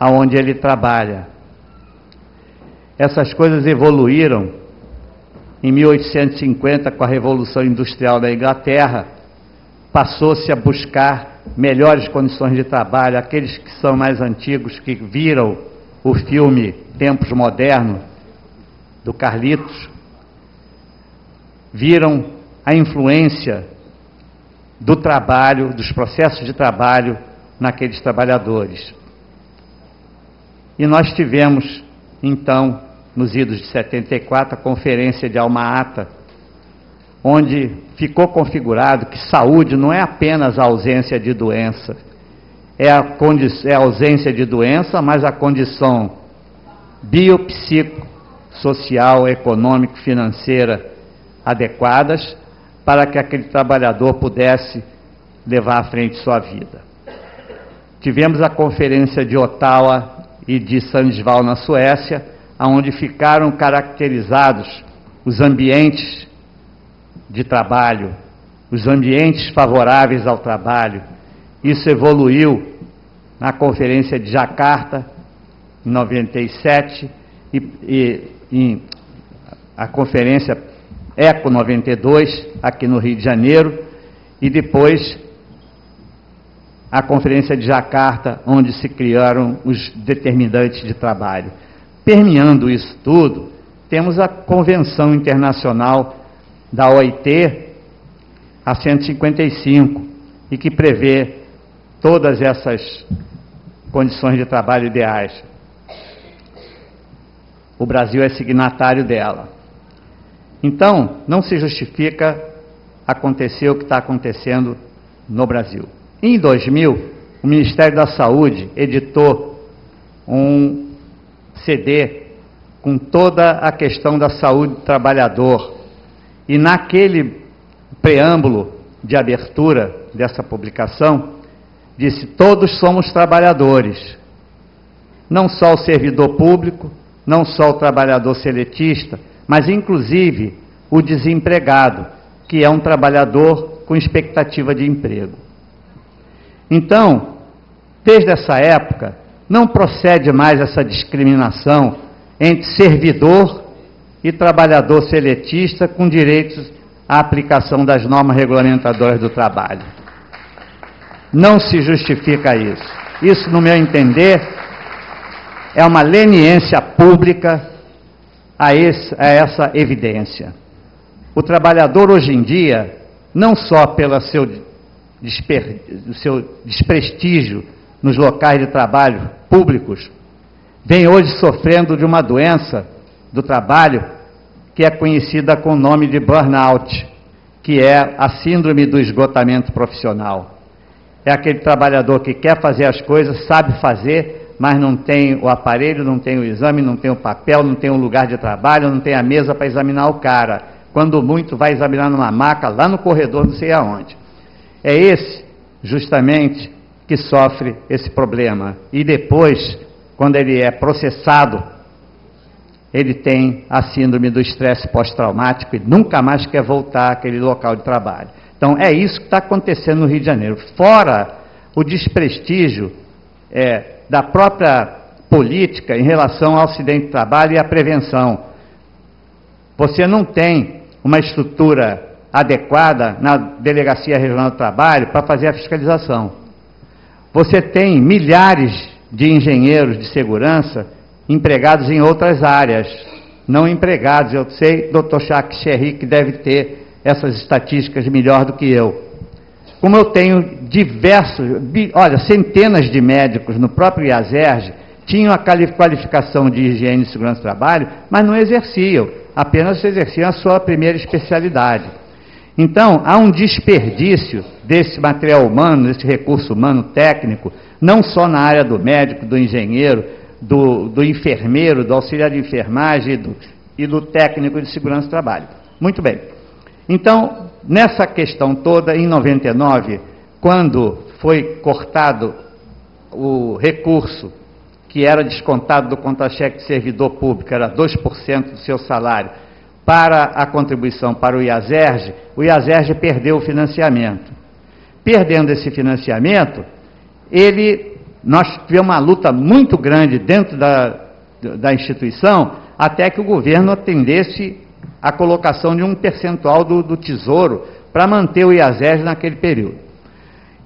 aonde ele trabalha. Essas coisas evoluíram em 1850 com a Revolução Industrial da Inglaterra. Passou-se a buscar melhores condições de trabalho. Aqueles que são mais antigos, que viram o filme Tempos Modernos, do Carlitos, viram a influência do trabalho, dos processos de trabalho naqueles trabalhadores. E nós tivemos, então, nos idos de 74, a Conferência de Alma-Ata, onde ficou configurado que saúde não é apenas a ausência de doença, é a ausência de doença, mas a condição biopsico, social, econômico, financeira adequadas para que aquele trabalhador pudesse levar à frente sua vida. Tivemos a Conferência de Ottawa e de Sundsvall, na Suécia, onde ficaram caracterizados os ambientes de trabalho, os ambientes favoráveis ao trabalho. Isso evoluiu na Conferência de Jacarta, em 97, e a Conferência ECO 92, aqui no Rio de Janeiro, e depois a Conferência de Jacarta, onde se criaram os determinantes de trabalho. Permeando isso tudo, temos a Convenção Internacional da OIT, a 155, e que prevê todas essas condições de trabalho ideais. O Brasil é signatário dela. Então, não se justifica acontecer o que está acontecendo no Brasil. Em 2000, o Ministério da Saúde editou um CD com toda a questão da saúde do trabalhador. E naquele preâmbulo de abertura dessa publicação, disse: todos somos trabalhadores. Não só o servidor público, não só o trabalhador seletista, mas inclusive o desempregado, que é um trabalhador com expectativa de emprego. Então, desde essa época, não procede mais essa discriminação entre servidor e trabalhador seletista com direitos à aplicação das normas regulamentadoras do trabalho. Não se justifica isso. Isso, no meu entender, é uma leniência pública a essa evidência. O trabalhador, hoje em dia, não só pelo seu desprestígio nos locais de trabalho públicos, vem hoje sofrendo de uma doença do trabalho que é conhecida com o nome de burnout, que é a síndrome do esgotamento profissional. É aquele trabalhador que quer fazer as coisas, sabe fazer, mas não tem o aparelho, não tem o exame, não tem o papel, não tem o lugar de trabalho, não tem a mesa para examinar o cara. Quando muito, vai examinar numa maca, lá no corredor, não sei aonde. É esse, justamente, que sofre esse problema. E depois, quando ele é processado, ele tem a síndrome do estresse pós-traumático e nunca mais quer voltar àquele local de trabalho. Então, é isso que está acontecendo no Rio de Janeiro. Fora o desprestígio da própria política em relação ao acidente de trabalho e à prevenção. Você não tem uma estrutura adequada na Delegacia Regional do Trabalho para fazer a fiscalização. Você tem milhares de engenheiros de segurança empregados em outras áreas, não empregados. Eu sei, Dr. Jacques Cherry, que deve ter essas estatísticas melhor do que eu. Como eu tenho centenas de médicos no próprio IASERJ, tinham a qualificação de higiene e segurança do trabalho, mas não exerciam, apenas exerciam a sua primeira especialidade. Então, há um desperdício desse material humano, desse recurso humano técnico, não só na área do médico, do engenheiro, do enfermeiro, do auxiliar de enfermagem e do técnico de segurança do trabalho. Muito bem. Então, nessa questão toda, em 99, quando foi cortado o recurso que era descontado do contra-cheque de servidor público, era 2% do seu salário, para a contribuição para o IASERJ perdeu o financiamento. Perdendo esse financiamento, ele nós tivemos uma luta muito grande dentro da instituição, até que o governo atendesse a colocação de um percentual do Tesouro para manter o IASERJ naquele período.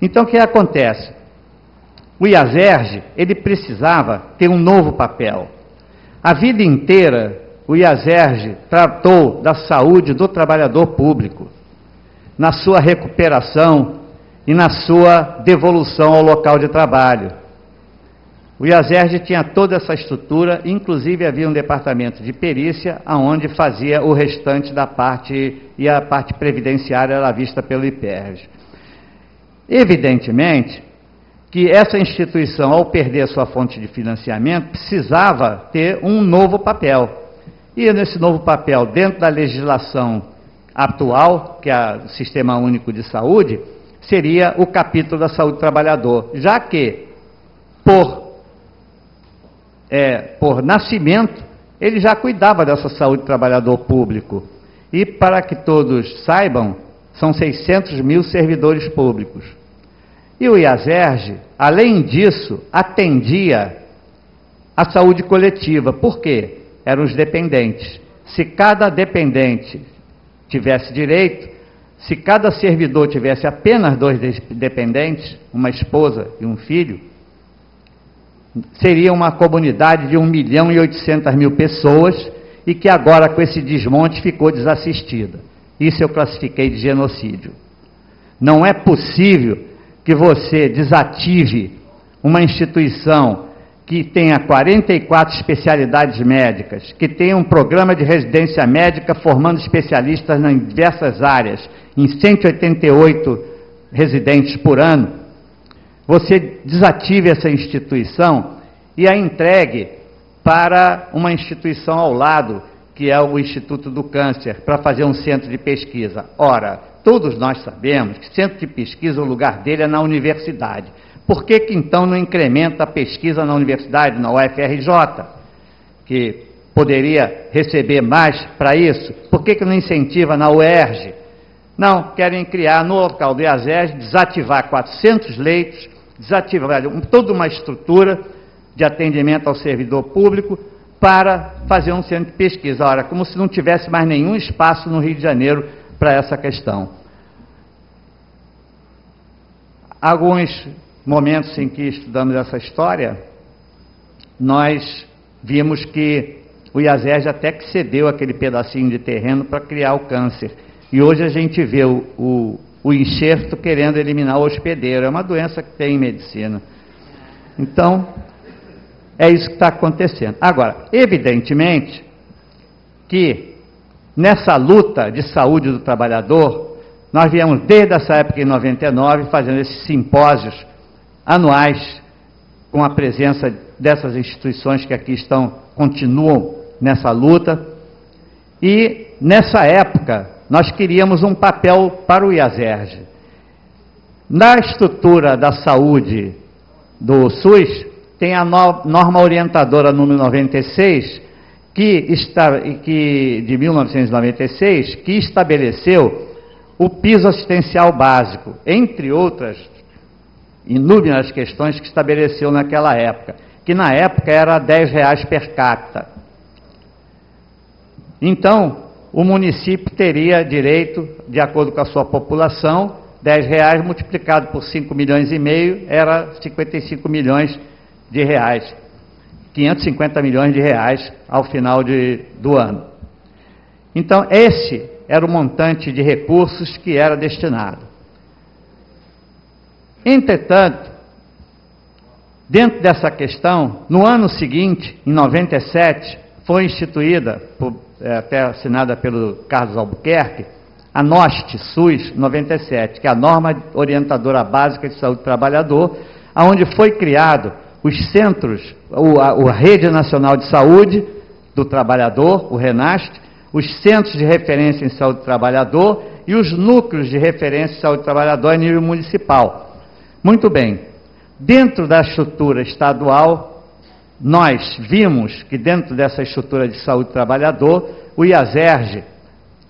Então, o que acontece? O IASERJ, ele precisava ter um novo papel. A vida inteira, o IASERJ tratou da saúde do trabalhador público, na sua recuperação e na sua devolução ao local de trabalho. O IASERJ tinha toda essa estrutura, inclusive havia um departamento de perícia, onde fazia o restante da parte, e a parte previdenciária era vista pelo IPERJ. Evidentemente que essa instituição, ao perder a sua fonte de financiamento, precisava ter um novo papel. E nesse novo papel, dentro da legislação atual, que é o Sistema Único de Saúde, seria o capítulo da saúde do trabalhador, já que, por nascimento, ele já cuidava dessa saúde do trabalhador público. E, para que todos saibam, são 600 mil servidores públicos. E o IASERJ, além disso, atendia a saúde coletiva. Por quê? Eram os dependentes. Se cada dependente tivesse direito, se cada servidor tivesse apenas 2 dependentes, uma esposa e um filho, seria uma comunidade de 1.800.000 pessoas e que agora, com esse desmonte, ficou desassistida. Isso eu classifiquei de genocídio. Não é possível que você desative uma instituição que tenha 44 especialidades médicas, que tenha um programa de residência médica formando especialistas em diversas áreas, em 188 residentes por ano, você desative essa instituição e a entregue para uma instituição ao lado, que é o Instituto do Câncer, para fazer um centro de pesquisa. Ora, todos nós sabemos que centro de pesquisa, o lugar dele é na universidade. Por que então não incrementa a pesquisa na universidade, na UFRJ, que poderia receber mais para isso? Por que não incentiva na UERJ? Não, querem criar no local do IASERJ, desativar 400 leitos, desativar toda uma estrutura de atendimento ao servidor público para fazer um centro de pesquisa. Ora, como se não tivesse mais nenhum espaço no Rio de Janeiro para essa questão. Alguns momentos em que estudamos essa história, nós vimos que o IASERJ até que cedeu aquele pedacinho de terreno para criar o câncer. E hoje a gente vê o enxerto querendo eliminar o hospedeiro. É uma doença que tem em medicina. Então, é isso que está acontecendo. Agora, evidentemente que nessa luta de saúde do trabalhador, nós viemos desde essa época, em 99, fazendo esses simpósios anuais, com a presença dessas instituições que aqui estão, continuam nessa luta. E, nessa época, nós queríamos um papel para o IASERJ. Na estrutura da saúde do SUS, tem a norma orientadora número 96, de 1996, que estabeleceu o piso assistencial básico, entre outras inúmeras questões que estabeleceu naquela época, que na época era R$10 per capita. Então, o município teria direito, de acordo com a sua população, R$10 multiplicado por 5,5 milhões, era 55 milhões de reais, 550 milhões de reais ao final do ano. Então, esse era o montante de recursos que era destinado. Entretanto, dentro dessa questão, no ano seguinte, em 97, foi instituída, até assinada pelo Carlos Albuquerque, a NOST-SUS 97, que é a Norma Orientadora Básica de Saúde do Trabalhador, onde foi criado os centros, a Rede Nacional de Saúde do Trabalhador, o RENAST, os Centros de Referência em Saúde do Trabalhador e os Núcleos de Referência em Saúde do Trabalhador a nível municipal. Muito bem, dentro da estrutura estadual, nós vimos que dentro dessa estrutura de saúde do trabalhador, o IASERJ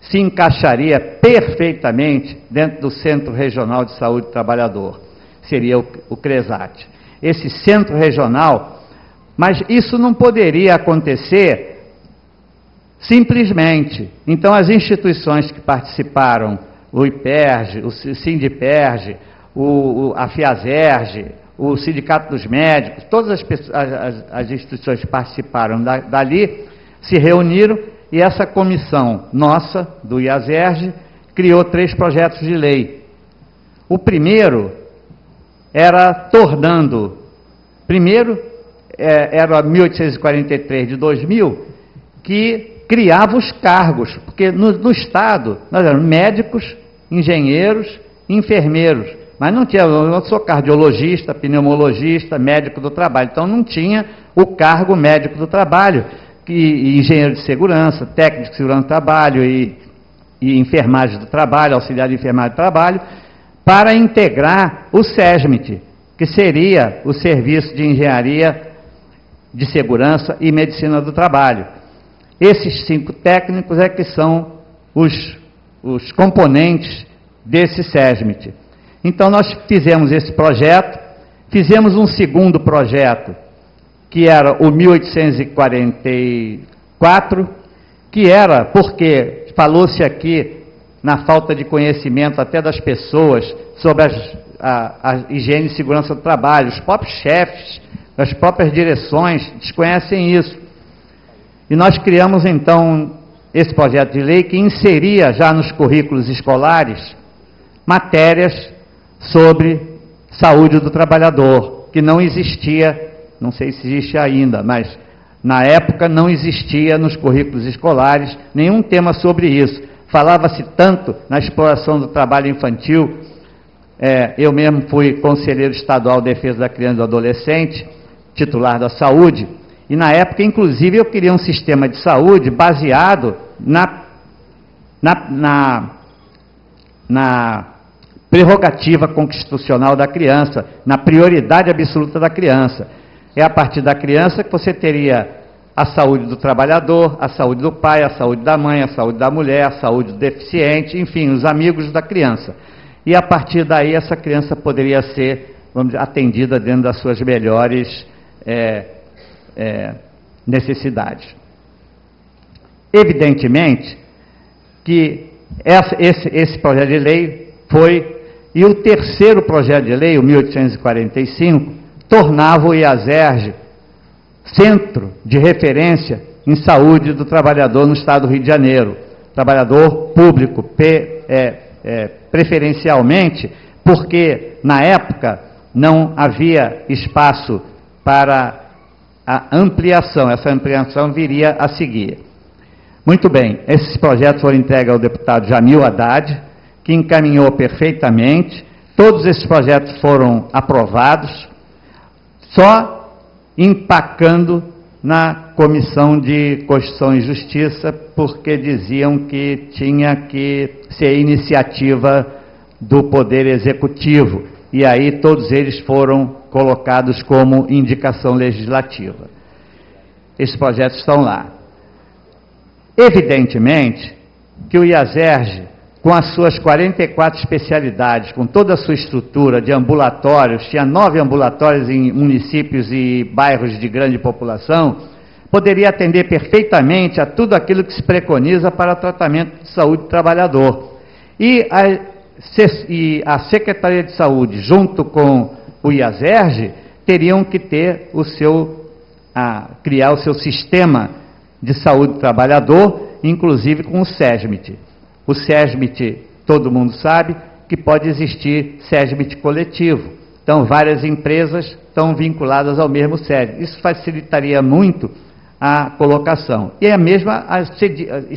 se encaixaria perfeitamente dentro do Centro Regional de Saúde do Trabalhador, seria o CRESAT. esse centro regional, mas isso não poderia acontecer simplesmente. Então, as instituições que participaram, o IPERJ, o Sindiperj, a FIASERJ, o Sindicato dos Médicos, todas as instituições que participaram dali, se reuniram e essa comissão nossa, do IASERJ, criou 3 projetos de lei. O primeiro era era 1843 de 2000, que criava os cargos, porque no Estado nós éramos médicos, engenheiros, enfermeiros, mas não tinha, eu não sou cardiologista, pneumologista, médico do trabalho, então não tinha o cargo médico do trabalho, e engenheiro de segurança, técnico de segurança do trabalho e enfermagem do trabalho, auxiliar de enfermagem do trabalho, para integrar o SESMIT, que seria o Serviço de Engenharia de Segurança e Medicina do Trabalho. Esses 5 técnicos é que são os componentes desse SESMIT. Então, nós fizemos esse projeto, fizemos um segundo projeto, que era o 1844, que era porque falou-se aqui na falta de conhecimento até das pessoas sobre a higiene e segurança do trabalho. Os próprios chefes, as próprias direções desconhecem isso. E nós criamos, então, esse projeto de lei que inseria já nos currículos escolares matérias sobre saúde do trabalhador, que não existia, não sei se existe ainda, mas na época não existia nos currículos escolares nenhum tema sobre isso. Falava-se tanto na exploração do trabalho infantil. Eu mesmo fui conselheiro estadual de defesa da criança e do adolescente, titular da saúde, e na época, inclusive, eu queria um sistema de saúde baseado na prerrogativa constitucional da criança, na prioridade absoluta da criança. É a partir da criança que você teria a saúde do trabalhador, a saúde do pai, a saúde da mãe, a saúde da mulher, a saúde do deficiente, enfim, os amigos da criança. E a partir daí essa criança poderia ser, vamos dizer, atendida dentro das suas melhores necessidades. Evidentemente que esse projeto de lei foi, e o terceiro projeto de lei, o 1845, tornava o IASERJ centro de referência em saúde do trabalhador no Estado do Rio de Janeiro, trabalhador público, preferencialmente, porque na época não havia espaço para a ampliação, essa ampliação viria a seguir. Muito bem, esses projetos foram entregues ao deputado Jamil Haddad, que encaminhou perfeitamente, todos esses projetos foram aprovados, só empacando na Comissão de Constituição e Justiça, porque diziam que tinha que ser iniciativa do Poder Executivo, e aí todos eles foram colocados como indicação legislativa. Esses projetos estão lá. Evidentemente que o IASERJ, com as suas 44 especialidades, com toda a sua estrutura de ambulatórios, tinha 9 ambulatórios em municípios e bairros de grande população, poderia atender perfeitamente a tudo aquilo que se preconiza para o tratamento de saúde do trabalhador. E a Secretaria de Saúde, junto com o IASERJ, teriam que ter criar o seu sistema de saúde do trabalhador, inclusive com o SESMIT. O SESMIT, todo mundo sabe, que pode existir SESMIT coletivo. Então, várias empresas estão vinculadas ao mesmo SESMIT. Isso facilitaria muito a colocação. E é mesmo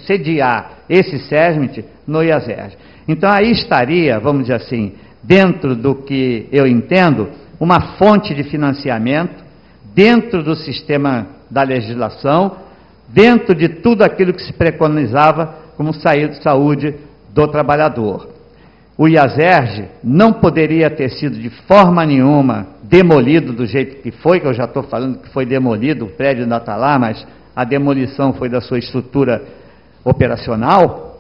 sediar esse SESMIT no IASERJ. Então, aí estaria, vamos dizer assim, dentro do que eu entendo, uma fonte de financiamento, dentro do sistema da legislação, dentro de tudo aquilo que se preconizava como saúde do trabalhador. O IASERJ não poderia ter sido de forma nenhuma demolido do jeito que foi, que eu já estou falando que foi demolido, o prédio ainda está lá, mas a demolição foi da sua estrutura operacional,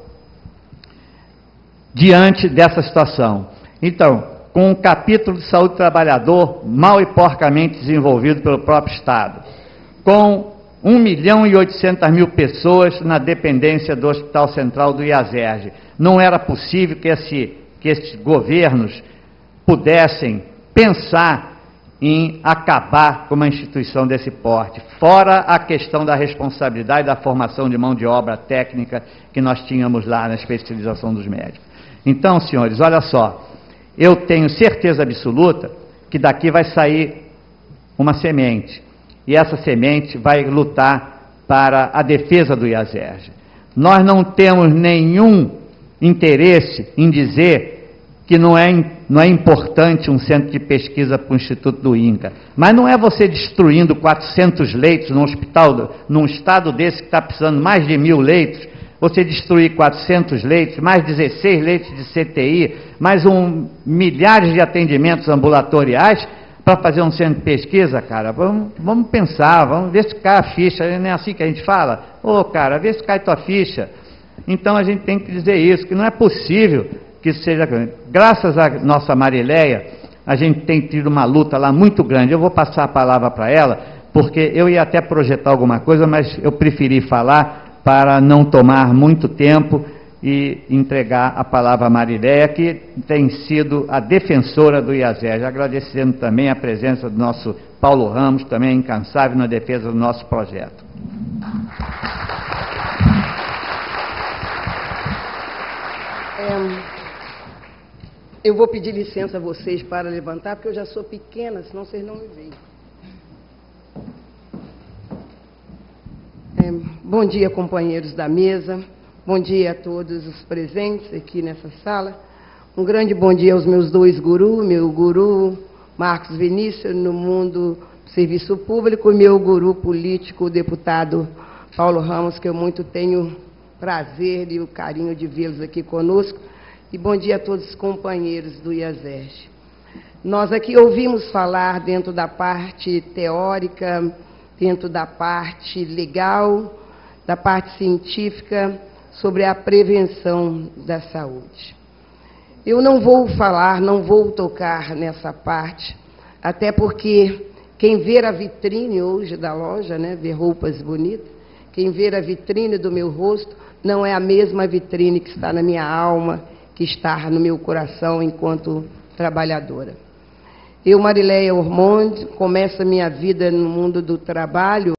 diante dessa situação. Então, com um capítulo de saúde do trabalhador mal e porcamente desenvolvido pelo próprio Estado, com 1.800.000 pessoas na dependência do Hospital Central do IASERJ. Não era possível que esses governos pudessem pensar em acabar com uma instituição desse porte, fora a questão da responsabilidade da formação de mão de obra técnica que nós tínhamos lá na especialização dos médicos. Então, senhores, olha só, eu tenho certeza absoluta que daqui vai sair uma semente, e essa semente vai lutar para a defesa do IASERJ. Nós não temos nenhum interesse em dizer que não é importante um centro de pesquisa para o Instituto do INCA, mas não é você destruindo 400 leitos num hospital, num estado desse que está precisando mais de 1.000 leitos, você destruir 400 leitos, mais 16 leitos de CTI, mais milhares de atendimentos ambulatoriais para fazer um centro de pesquisa, cara. Vamos pensar, vamos ver se cai a ficha, não é assim que a gente fala? Ô, cara, vê se cai tua ficha. Então a gente tem que dizer isso, que não é possível que isso seja grande. Graças à nossa Marileia, a gente tem tido uma luta lá muito grande. Eu vou passar a palavra para ela, porque eu ia até projetar alguma coisa, mas eu preferi falar para não tomar muito tempo e entregar a palavra à Marileia, que tem sido a defensora do IASERJ, agradecendo também a presença do nosso Paulo Ramos, também incansável na defesa do nosso projeto. Eu vou pedir licença a vocês para levantar, porque eu já sou pequena, senão vocês não me veem. Bom dia, companheiros da mesa. Bom dia a todos os presentes aqui nessa sala. Um grande bom dia aos meus dois gurus, meu guru Marcos Vinícius, no mundo do serviço público, e meu guru político, o deputado Paulo Ramos, que eu muito tenho prazer e o carinho de vê-los aqui conosco. E bom dia a todos os companheiros do IASERJ. Nós aqui ouvimos falar dentro da parte teórica, dentro da parte legal, da parte científica, sobre a prevenção da saúde. Eu não vou falar, não vou tocar nessa parte, até porque quem ver a vitrine hoje da loja, né, ver roupas bonitas, quem ver a vitrine do meu rosto, não é a mesma vitrine que está na minha alma, que está no meu coração enquanto trabalhadora. Eu, Marileia Ormonde, começo a minha vida no mundo do trabalho